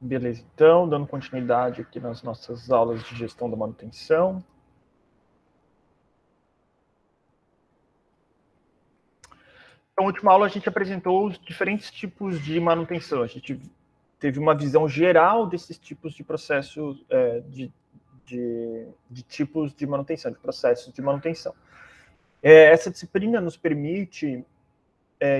Beleza, então, dando continuidade aqui nas nossas aulas de gestão da manutenção. Então, na última aula, a gente apresentou os diferentes tipos de manutenção. A gente teve uma visão geral desses tipos de processos, de tipos de manutenção, de processos de manutenção. Essa disciplina nos permite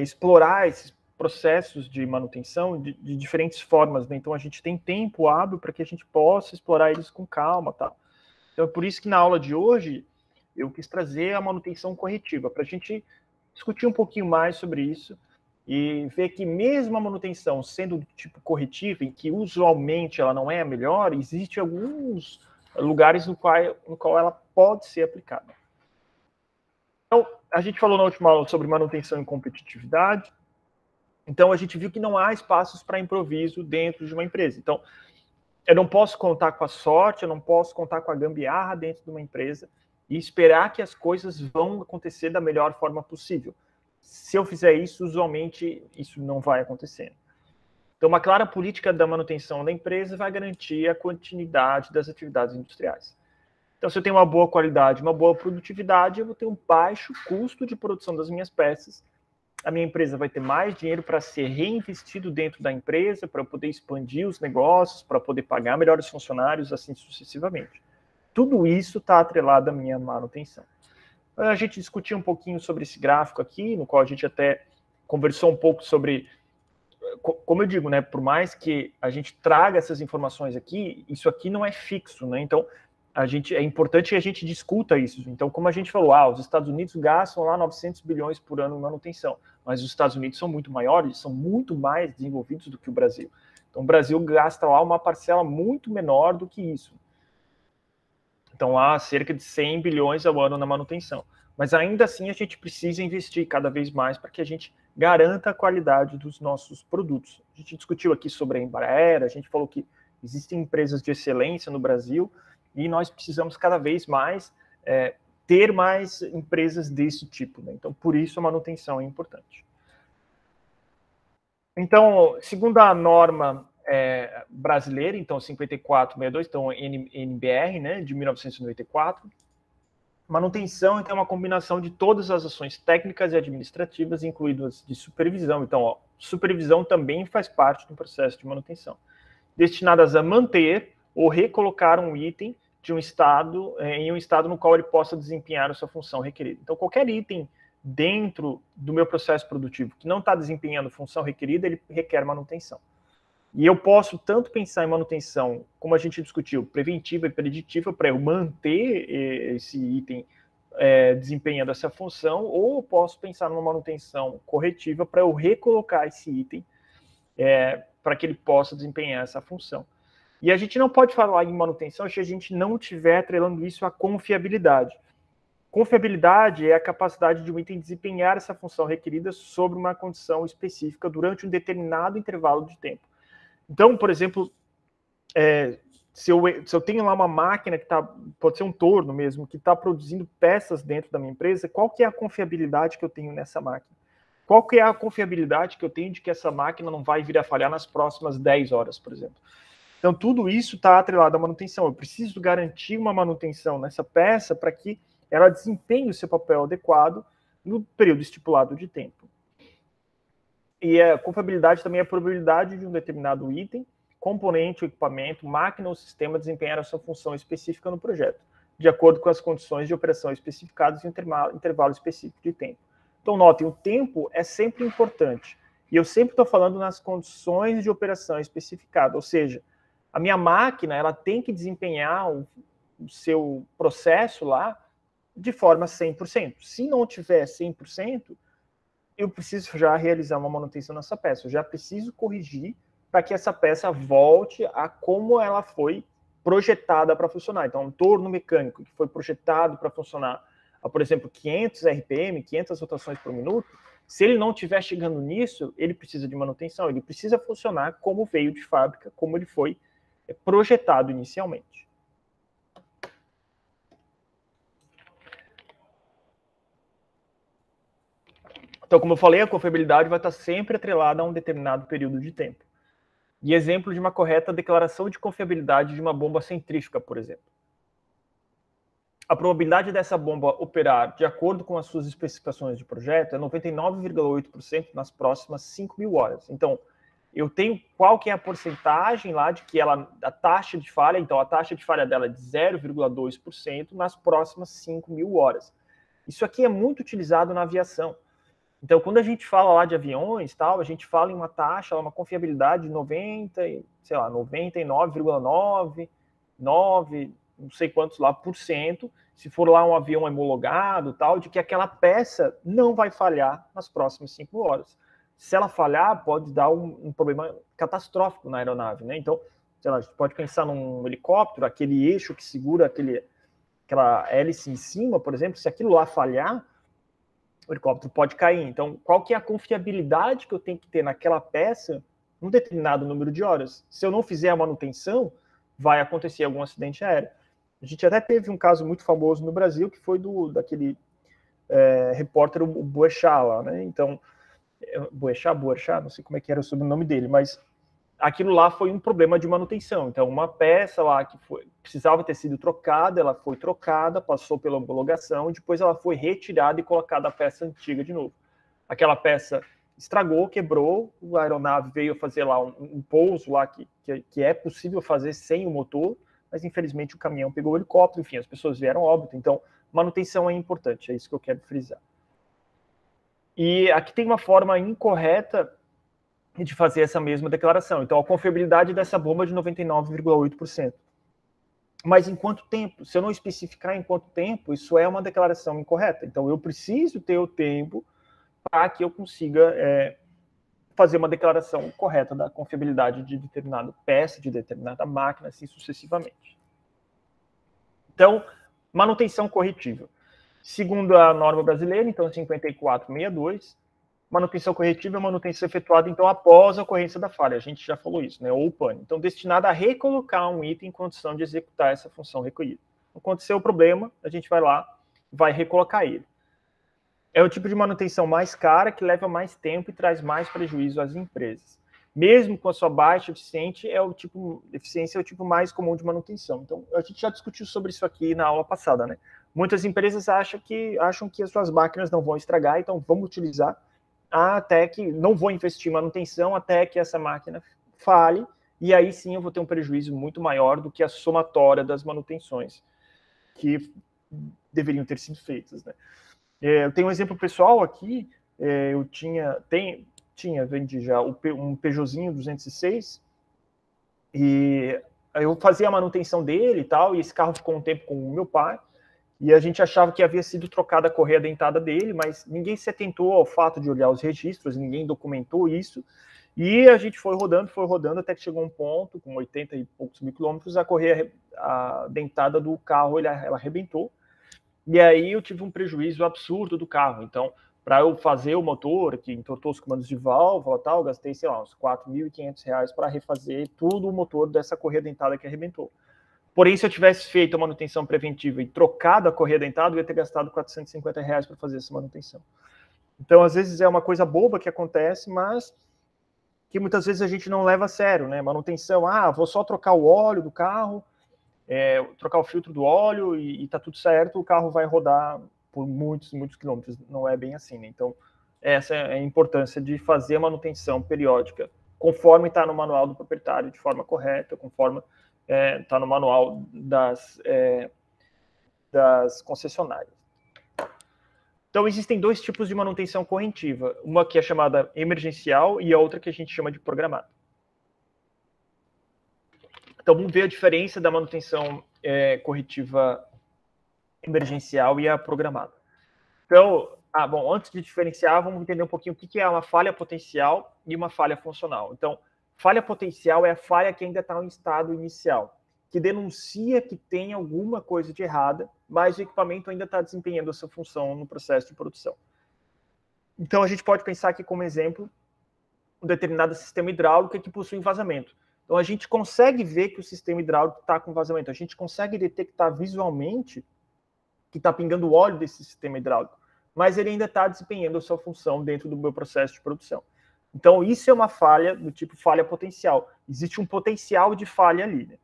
explorar esses processos de manutenção de diferentes formas, né? Então, a gente tem tempo hábil para que a gente possa explorar eles com calma, tá? Então, é por isso que na aula de hoje eu quis trazer a manutenção corretiva, para a gente discutir um pouquinho mais sobre isso e ver que mesmo a manutenção sendo do tipo corretivo, em que usualmente ela não é a melhor, existem alguns lugares no qual ela pode ser aplicada. Então, a gente falou na última aula sobre manutenção e competitividade. Então, a gente viu que não há espaços para improviso dentro de uma empresa. Então, eu não posso contar com a sorte, eu não posso contar com a gambiarra dentro de uma empresa e esperar que as coisas vão acontecer da melhor forma possível. Se eu fizer isso, usualmente isso não vai acontecer. Então, uma clara política da manutenção da empresa vai garantir a continuidade das atividades industriais. Então, se eu tenho uma boa qualidade, uma boa produtividade, eu vou ter um baixo custo de produção das minhas peças. A minha empresa vai ter mais dinheiro para ser reinvestido dentro da empresa, para poder expandir os negócios, para poder pagar melhores funcionários, assim sucessivamente. Tudo isso está atrelado à minha manutenção. A gente discutiu um pouquinho sobre esse gráfico aqui, no qual a gente até conversou um pouco sobre, como eu digo, né, por mais que a gente traga essas informações aqui, isso aqui não é fixo, né? Então, é importante que a gente discuta isso. Então, como a gente falou, os Estados Unidos gastam lá 900 bilhões por ano em manutenção, mas os Estados Unidos são muito maiores, são muito mais desenvolvidos do que o Brasil. Então, o Brasil gasta lá uma parcela muito menor do que isso. Então, há cerca de 100 bilhões ao ano na manutenção. Mas ainda assim, a gente precisa investir cada vez mais para que a gente garanta a qualidade dos nossos produtos. A gente discutiu aqui sobre a Embraer, a gente falou que existem empresas de excelência no Brasil e nós precisamos cada vez mais ter mais empresas desse tipo, né? Então, por isso a manutenção é importante. Então, segundo a norma brasileira, então 5462, então NBR, né, de 1994, manutenção então, é uma combinação de todas as ações técnicas e administrativas, incluídas de supervisão. Então, supervisão também faz parte do processo de manutenção, destinadas a manter ou recolocar um item de um estado em um estado no qual ele possa desempenhar a sua função requerida. Então, qualquer item dentro do meu processo produtivo que não está desempenhando função requerida, ele requer manutenção. E eu posso tanto pensar em manutenção, como a gente discutiu, preventiva e preditiva, para eu manter esse item desempenhando essa função, ou eu posso pensar numa manutenção corretiva para eu recolocar esse item para que ele possa desempenhar essa função. E a gente não pode falar em manutenção se a gente não estiver atrelando isso à confiabilidade. Confiabilidade é a capacidade de um item desempenhar essa função requerida sobre uma condição específica durante um determinado intervalo de tempo. Então, por exemplo, se eu tenho lá uma máquina que pode ser um torno mesmo, que está produzindo peças dentro da minha empresa, qual que é a confiabilidade que eu tenho nessa máquina? Qual que é a confiabilidade que eu tenho de que essa máquina não vai vir a falhar nas próximas 10 horas, por exemplo? Então, tudo isso está atrelado à manutenção. Eu preciso garantir uma manutenção nessa peça para que ela desempenhe o seu papel adequado no período estipulado de tempo. E a confiabilidade também é a probabilidade de um determinado item, componente, equipamento, máquina ou sistema desempenhar a sua função específica no projeto, de acordo com as condições de operação especificadas em um intervalo específico de tempo. Então, notem, o tempo é sempre importante. E eu sempre estou falando nas condições de operação especificadas, ou seja, a minha máquina ela tem que desempenhar o seu processo lá de forma 100%. Se não tiver 100%, eu preciso já realizar uma manutenção nessa peça. Eu já preciso corrigir para que essa peça volte a como ela foi projetada para funcionar. Então, um torno mecânico que foi projetado para funcionar a, por exemplo, 500 RPM, 500 rotações por minuto, se ele não estiver chegando nisso, ele precisa de manutenção, ele precisa funcionar como veio de fábrica, como ele foi projetado inicialmente. Então, como eu falei, a confiabilidade vai estar sempre atrelada a um determinado período de tempo. E exemplo de uma correta declaração de confiabilidade de uma bomba centrífuga, por exemplo. A probabilidade dessa bomba operar de acordo com as suas especificações de projeto é 99,8% nas próximas 5.000 horas. Então, eu tenho qual que é a porcentagem lá de que ela, a taxa de falha, então a taxa de falha dela é de 0,2% nas próximas 5.000 horas. Isso aqui é muito utilizado na aviação. Então, quando a gente fala lá de aviões, tal, a gente fala em uma taxa, uma confiabilidade de 99,99, não sei quantos lá por cento, se for lá um avião homologado, tal, de que aquela peça não vai falhar nas próximas 5 horas. Se ela falhar, pode dar um problema catastrófico na aeronave, né? Então, sei lá, a gente pode pensar num helicóptero, aquele eixo que segura aquela hélice em cima, por exemplo, se aquilo lá falhar, o helicóptero pode cair. Então, qual que é a confiabilidade que eu tenho que ter naquela peça num determinado número de horas? Se eu não fizer a manutenção, vai acontecer algum acidente aéreo. A gente até teve um caso muito famoso no Brasil, que foi daquele repórter, o Boechat lá, né? Então, Boechat, não sei como é que era o sobrenome dele, mas aquilo lá foi um problema de manutenção. Então, uma peça lá que precisava ter sido trocada, ela foi trocada, passou pela homologação, e depois ela foi retirada e colocada a peça antiga de novo. Aquela peça estragou, quebrou, a aeronave veio fazer lá um pouso lá que é possível fazer sem o motor, mas infelizmente o caminhão pegou o helicóptero, enfim, as pessoas vieram a óbito. Então, manutenção é importante, é isso que eu quero frisar. E aqui tem uma forma incorreta de fazer essa mesma declaração. Então, a confiabilidade dessa bomba é de 99,8%. Mas em quanto tempo? Se eu não especificar em quanto tempo, isso é uma declaração incorreta. Então, eu preciso ter o tempo para que eu consiga fazer uma declaração correta da confiabilidade de determinada peça, de determinada máquina, assim sucessivamente. Então, manutenção corretiva. Segundo a norma brasileira, então 5462, manutenção corretiva é manutenção efetuada, então, após a ocorrência da falha. A gente já falou isso, né? Ou pane. Então, destinada a recolocar um item em condição de executar essa função recolhida. Aconteceu o problema, a gente vai lá, vai recolocar ele. É o tipo de manutenção mais cara, que leva mais tempo e traz mais prejuízo às empresas. Mesmo com a sua baixa eficiência, eficiência é o tipo mais comum de manutenção. Então, a gente já discutiu sobre isso aqui na aula passada, né? Muitas empresas acham que as suas máquinas não vão estragar, então vamos utilizar até que não vou investir em manutenção até que essa máquina falhe, e aí sim eu vou ter um prejuízo muito maior do que a somatória das manutenções que deveriam ter sido feitas, né? Eu tenho um exemplo pessoal aqui, eu vendi já um Peugeotzinho 206, e eu fazia a manutenção dele e tal, e esse carro ficou um tempo com o meu pai, e a gente achava que havia sido trocada a correia dentada dele, mas ninguém se atentou ao fato de olhar os registros, ninguém documentou isso, e a gente foi rodando, até que chegou um ponto, com 80 e poucos mil quilômetros, a dentada do carro, ela arrebentou, e aí eu tive um prejuízo absurdo do carro. Então, para eu fazer o motor, que entortou os comandos de válvula e tal, eu gastei, sei lá, uns R$4.500 para refazer tudo o motor dessa correia dentada que arrebentou. Porém, se eu tivesse feito a manutenção preventiva e trocado a correia dentada, eu ia ter gastado R$450 para fazer essa manutenção. Então, às vezes é uma coisa boba que acontece, mas que muitas vezes a gente não leva a sério, né? Manutenção, vou só trocar o óleo do carro, trocar o filtro do óleo e tá tudo certo, o carro vai rodar por muitos quilômetros. Não é bem assim, né? Então, essa é a importância de fazer a manutenção periódica, conforme está no manual do proprietário, de forma correta, conforme está no manual das concessionárias. Então, existem dois tipos de manutenção corretiva, uma que é chamada emergencial e a outra que a gente chama de programada. Então, vamos ver a diferença da manutenção corretiva emergencial e a programada. Então, antes de diferenciar, vamos entender um pouquinho o que é uma falha potencial e uma falha funcional. Então, falha potencial é a falha que ainda está em estado inicial, que denuncia que tem alguma coisa de errada, mas o equipamento ainda está desempenhando essa função no processo de produção. Então, a gente pode pensar aqui como exemplo um determinado sistema hidráulico que possui vazamento. Então, a gente consegue ver que o sistema hidráulico está com vazamento. A gente consegue detectar visualmente que está pingando óleo desse sistema hidráulico, mas ele ainda está desempenhando a sua função dentro do meu processo de produção. Então, isso é uma falha do tipo falha potencial. Existe um potencial de falha ali, né?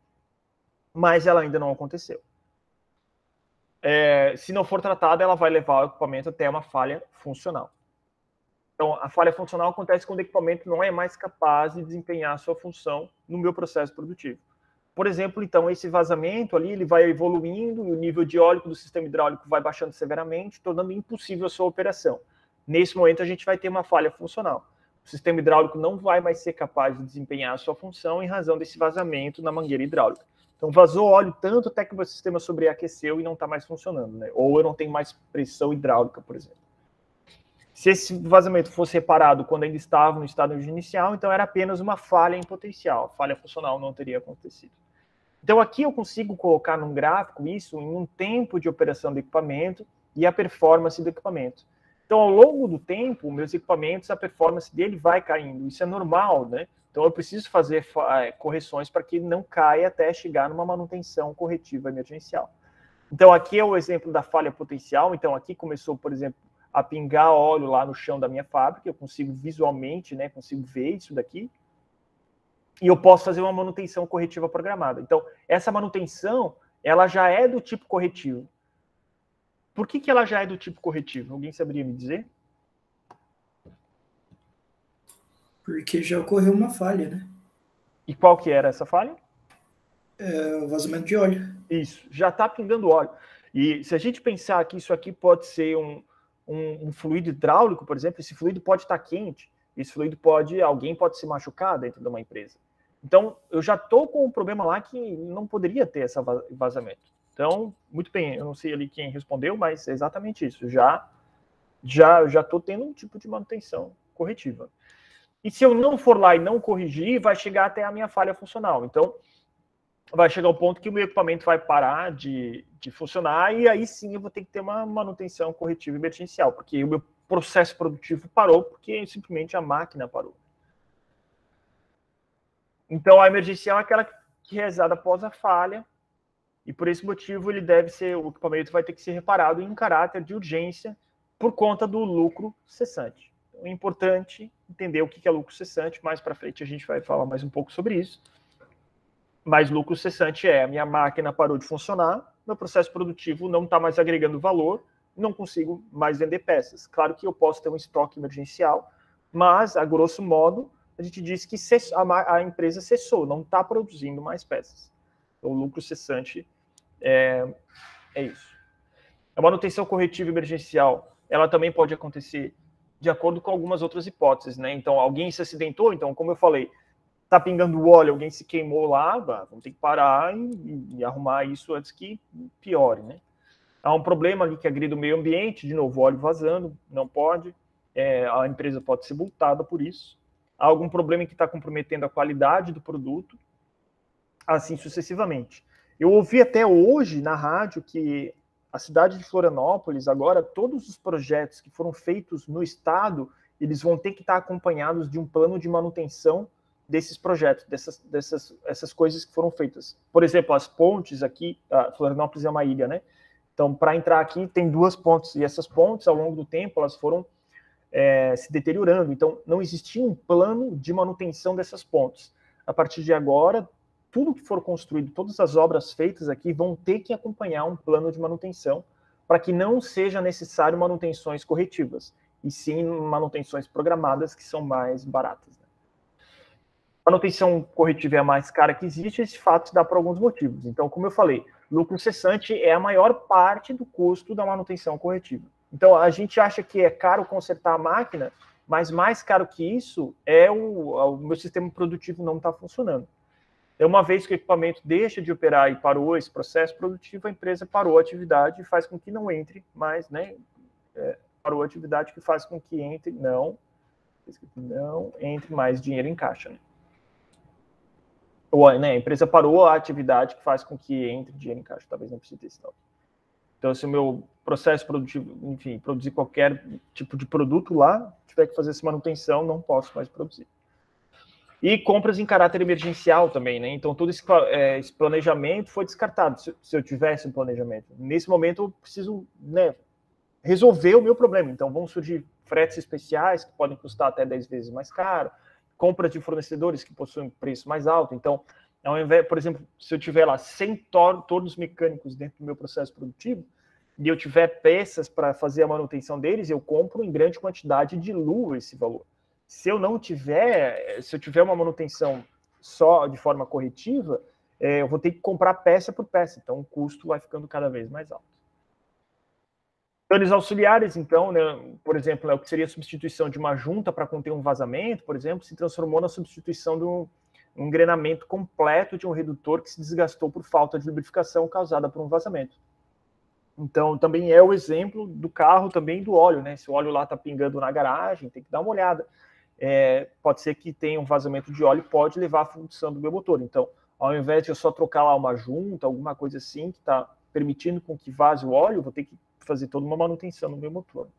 Mas ela ainda não aconteceu. Se não for tratada, ela vai levar o equipamento até uma falha funcional. Então, a falha funcional acontece quando o equipamento não é mais capaz de desempenhar a sua função no meu processo produtivo. Por exemplo, então, esse vazamento ali, ele vai evoluindo e o nível de óleo do sistema hidráulico vai baixando severamente, tornando impossível a sua operação. Nesse momento, a gente vai ter uma falha funcional. O sistema hidráulico não vai mais ser capaz de desempenhar a sua função em razão desse vazamento na mangueira hidráulica. Então, vazou óleo tanto até que o meu sistema sobreaqueceu e não está mais funcionando, né? Ou eu não tenho mais pressão hidráulica, por exemplo. Se esse vazamento fosse reparado quando ainda estava no estado inicial, então era apenas uma falha em potencial. A falha funcional não teria acontecido. Então, aqui eu consigo colocar num gráfico isso em um tempo de operação do equipamento e a performance do equipamento. Então, ao longo do tempo, meus equipamentos, a performance dele vai caindo. Isso é normal, né? Então, eu preciso fazer correções para que ele não caia até chegar numa manutenção corretiva emergencial. Então, aqui é o exemplo da falha potencial. Então, aqui começou, por exemplo, a pingar óleo lá no chão da minha fábrica. Eu consigo visualmente, né? Consigo ver isso daqui. E eu posso fazer uma manutenção corretiva programada. Então, essa manutenção, ela já é do tipo corretivo. Por que ela já é do tipo corretivo? Alguém saberia me dizer? Porque já ocorreu uma falha, né? E qual que era essa falha? O vazamento de óleo. Isso, já está pingando óleo. E se a gente pensar que isso aqui pode ser um fluido hidráulico, por exemplo, esse fluido pode estar quente, esse fluido alguém pode se machucar dentro de uma empresa. Então, eu já estou com um problema lá que não poderia ter esse vazamento. Então, muito bem, eu não sei ali quem respondeu, mas é exatamente isso. Já estou tendo um tipo de manutenção corretiva. E se eu não for lá e não corrigir, vai chegar até a minha falha funcional. Então, vai chegar o ponto que o meu equipamento vai parar de funcionar e aí sim eu vou ter que ter uma manutenção corretiva emergencial, porque o meu processo produtivo parou porque simplesmente a máquina parou. Então, a emergencial é aquela que é realizada após a falha, e por esse motivo o equipamento vai ter que ser reparado em caráter de urgência por conta do lucro cessante. Então, é importante entender o que é lucro cessante, mais para frente a gente vai falar mais um pouco sobre isso. Mas lucro cessante a minha máquina parou de funcionar, meu processo produtivo não está mais agregando valor, não consigo mais vender peças. Claro que eu posso ter um estoque emergencial, mas, a grosso modo, a gente diz que a empresa cessou, não está produzindo mais peças. Então, o lucro cessante é isso. A manutenção corretiva emergencial, ela também pode acontecer de acordo com algumas outras hipóteses, né? Então, alguém se acidentou, então, como eu falei, está pingando óleo, alguém se queimou lá, vamos ter que parar e arrumar isso antes que piore, né? Há um problema ali que agride o meio ambiente, de novo, óleo vazando, não pode, a empresa pode ser multada por isso. Há algum problema que está comprometendo a qualidade do produto, assim sucessivamente. Eu ouvi até hoje na rádio que a cidade de Florianópolis, agora, todos os projetos que foram feitos no estado, eles vão ter que estar acompanhados de um plano de manutenção desses projetos, essas coisas que foram feitas. Por exemplo, as pontes aqui, Florianópolis é uma ilha, né? Então, para entrar aqui, tem 2 pontes, e essas pontes, ao longo do tempo, elas foram se deteriorando. Então, não existia um plano de manutenção dessas pontes. A partir de agora, tudo que for construído, todas as obras feitas aqui vão ter que acompanhar um plano de manutenção para que não seja necessário manutenções corretivas, e sim manutenções programadas que são mais baratas. Né? A manutenção corretiva é a mais cara que existe, esse fato se dá por alguns motivos. Então, como eu falei, lucro cessante é a maior parte do custo da manutenção corretiva. Então, a gente acha que é caro consertar a máquina, mas mais caro que isso é o meu sistema produtivo não está funcionando. Então, uma vez que o equipamento deixa de operar e parou esse processo produtivo, a empresa parou a atividade e faz com que não entre mais, né? Parou a atividade que faz com que não entre mais dinheiro em caixa, né? Ou, né, a empresa parou a atividade que faz com que entre dinheiro em caixa, talvez não precise desse nome. Então, se o meu processo produtivo, enfim, produzir qualquer tipo de produto lá, tiver que fazer essa manutenção, não posso mais produzir. E compras em caráter emergencial também, né? Então, todo esse planejamento foi descartado, se eu tivesse um planejamento. Nesse momento, eu preciso, né, resolver o meu problema. Então, vão surgir fretes especiais, que podem custar até 10 vezes mais caro, compras de fornecedores que possuem preço mais alto. Então, ao invés, por exemplo, se eu tiver lá 100 tornos mecânicos dentro do meu processo produtivo, e eu tiver peças para fazer a manutenção deles, eu compro em grande quantidade e diluo esse valor. Se eu tiver uma manutenção só de forma corretiva, eu vou ter que comprar peça por peça, então o custo vai ficando cada vez mais alto. Danos auxiliares, então, né, por exemplo, o que seria a substituição de uma junta para conter um vazamento, por exemplo, se transformou na substituição de um engrenamento completo de um redutor que se desgastou por falta de lubrificação causada por um vazamento. Então, também é o exemplo do carro, também do óleo, né? Se o óleo lá está pingando na garagem, tem que dar uma olhada. Pode ser que tenha um vazamento de óleo, pode levar à função do meu motor. Então, ao invés de eu só trocar lá uma junta, alguma coisa assim, que está permitindo com que vaze o óleo, eu vou ter que fazer toda uma manutenção no meu motor.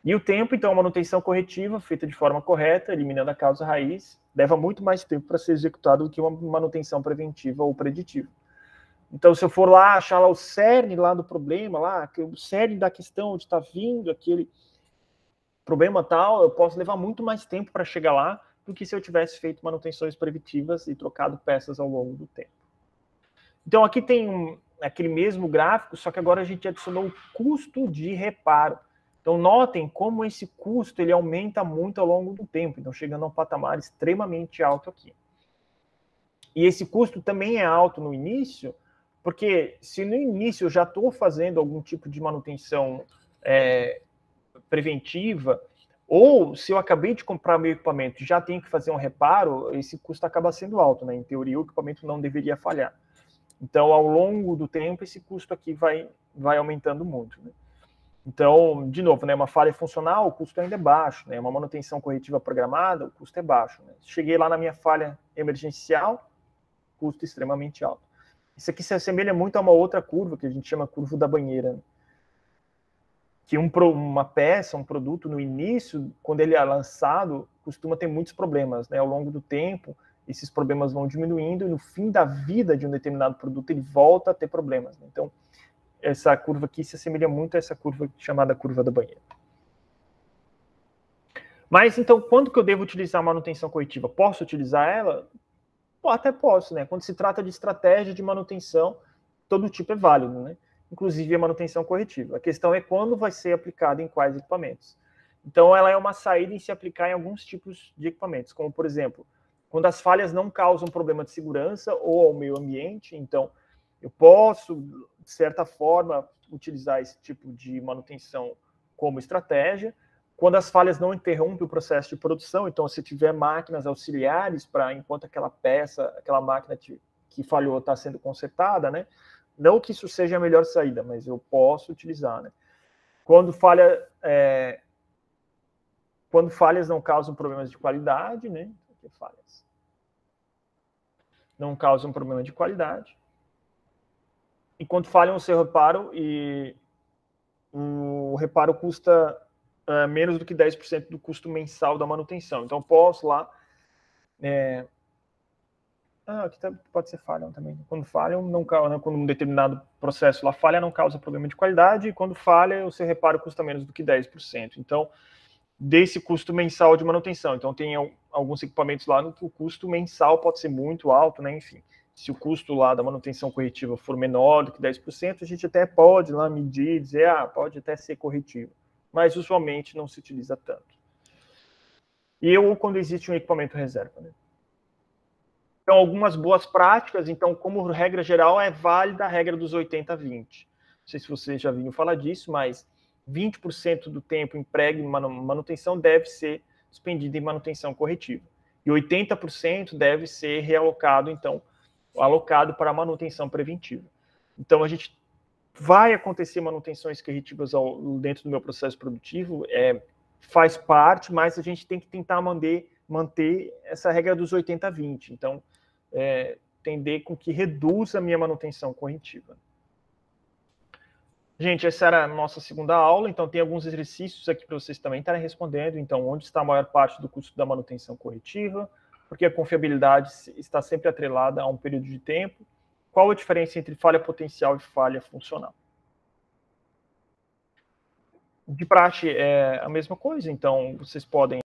E o tempo, então, a manutenção corretiva, feita de forma correta, eliminando a causa raiz, leva muito mais tempo para ser executado do que uma manutenção preventiva ou preditiva. Então, se eu for lá achar lá o cerne lá do problema, lá, o cerne da questão onde está vindo aquele problema tal, eu posso levar muito mais tempo para chegar lá do que se eu tivesse feito manutenções preventivas e trocado peças ao longo do tempo. Então, aqui tem aquele mesmo gráfico, só que agora a gente adicionou o custo de reparo. Então, notem como esse custo ele aumenta muito ao longo do tempo, então chegando a um patamar extremamente alto aqui. E esse custo também é alto no início, porque se no início eu já estou fazendo algum tipo de manutenção preventiva, ou se eu acabei de comprar meu equipamento e já tenho que fazer um reparo, esse custo acaba sendo alto, né? Em teoria, o equipamento não deveria falhar. Então, ao longo do tempo, esse custo aqui vai aumentando muito, né? Então, de novo, né, uma falha funcional, o custo ainda é baixo, né? Uma manutenção corretiva programada, o custo é baixo, né? Cheguei lá na minha falha emergencial, custo extremamente alto. Isso aqui se assemelha muito a uma outra curva, que a gente chama curva da banheira, né? Que uma peça, um produto, no início, quando ele é lançado, costuma ter muitos problemas, né? Ao longo do tempo, esses problemas vão diminuindo e no fim da vida de um determinado produto, ele volta a ter problemas, né? Então, essa curva aqui se assemelha muito a essa curva chamada curva da banheira. Mas, então, quando que eu devo utilizar a manutenção corretiva? Posso utilizar ela? Até posso, né? Quando se trata de estratégia de manutenção, todo tipo é válido, né? Inclusive a manutenção corretiva. A questão é quando vai ser aplicada em quais equipamentos. Então, ela é uma saída em se aplicar em alguns tipos de equipamentos, como, por exemplo, quando as falhas não causam problema de segurança ou ao meio ambiente. Então, eu posso, de certa forma, utilizar esse tipo de manutenção como estratégia. Quando as falhas não interrompem o processo de produção, então, se tiver máquinas auxiliares para, enquanto aquela peça, aquela máquina que falhou está sendo consertada, né? Não que isso seja a melhor saída, mas eu posso utilizar, né? Quando falhas não causam problemas de qualidade, né? Porque falhas não causam problema de qualidade. E quando falham o seu reparo e o reparo custa menos do que 10% do custo mensal da manutenção. Então, posso lá... aqui pode ser falha também. Quando falham, quando um determinado processo lá falha, não causa problema de qualidade, e quando falha, o seu reparo custa menos do que 10%. Então, desse custo mensal de manutenção. Então, tem alguns equipamentos lá no que o custo mensal pode ser muito alto, né? Enfim, se o custo lá da manutenção corretiva for menor do que 10%, a gente até pode lá medir, dizer, pode até ser corretivo. Mas, usualmente, não se utiliza tanto. Ou quando existe um equipamento reserva, né? Então, algumas boas práticas. Então, como regra geral, é válida a regra dos 80-20. Não sei se vocês já viram falar disso, mas 20% do tempo emprego em manutenção deve ser despendido em manutenção corretiva. E 80% deve ser realocado, então, alocado para manutenção preventiva. Então, a gente vai acontecer manutenções corretivas dentro do meu processo produtivo, faz parte, mas a gente tem que tentar manter essa regra dos 80-20. Então, tender com que reduza a minha manutenção corretiva. Gente, essa era a nossa segunda aula, então tem alguns exercícios aqui para vocês também estarem respondendo. Então, onde está a maior parte do custo da manutenção corretiva? Porque a confiabilidade está sempre atrelada a um período de tempo. Qual a diferença entre falha potencial e falha funcional? De praxe é a mesma coisa, então vocês podem